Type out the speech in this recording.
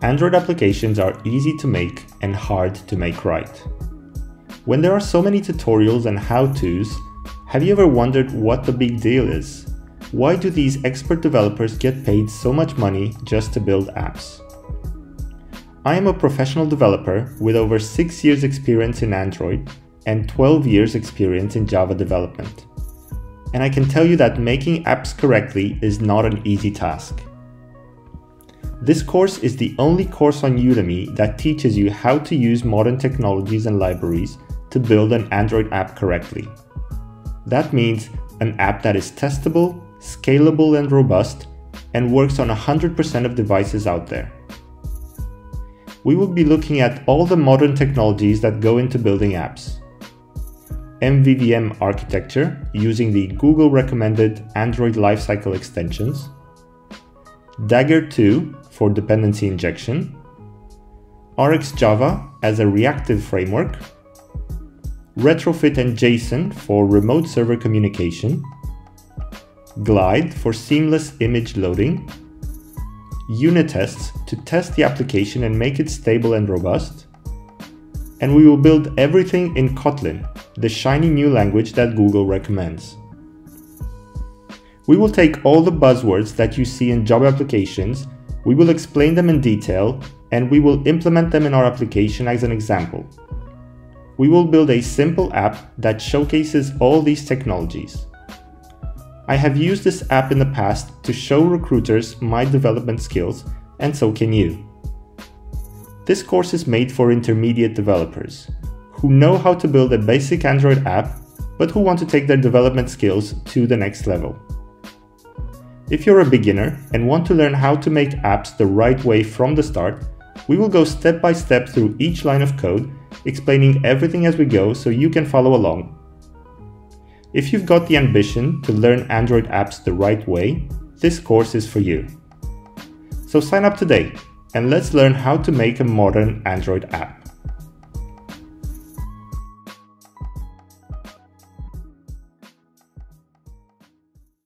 Android applications are easy to make and hard to make right. When there are so many tutorials and how-tos, have you ever wondered what the big deal is? Why do these expert developers get paid so much money just to build apps? I am a professional developer with over 6 years experience in Android and 12 years experience in Java development. And I can tell you that making apps correctly is not an easy task. This course is the only course on Udemy that teaches you how to use modern technologies and libraries to build an Android app correctly. That means an app that is testable, scalable and robust, and works on 100% of devices out there. We will be looking at all the modern technologies that go into building apps. MVVM architecture using the Google recommended Android Lifecycle Extensions, Dagger2 for dependency injection, RxJava as a reactive framework, Retrofit and JSON for remote server communication, Glide for seamless image loading, unit tests to test the application and make it stable and robust, and we will build everything in Kotlin, the shiny new language that Google recommends. We will take all the buzzwords that you see in job applications, we will explain them in detail, and we will implement them in our application as an example. We will build a simple app that showcases all these technologies. I have used this app in the past to show recruiters my development skills, and so can you. This course is made for intermediate developers who know how to build a basic Android app, but who want to take their development skills to the next level. If you're a beginner and want to learn how to make apps the right way from the start, we will go step by step through each line of code, explaining everything as we go so you can follow along. If you've got the ambition to learn Android apps the right way, this course is for you. So sign up today and let's learn how to make a modern Android app.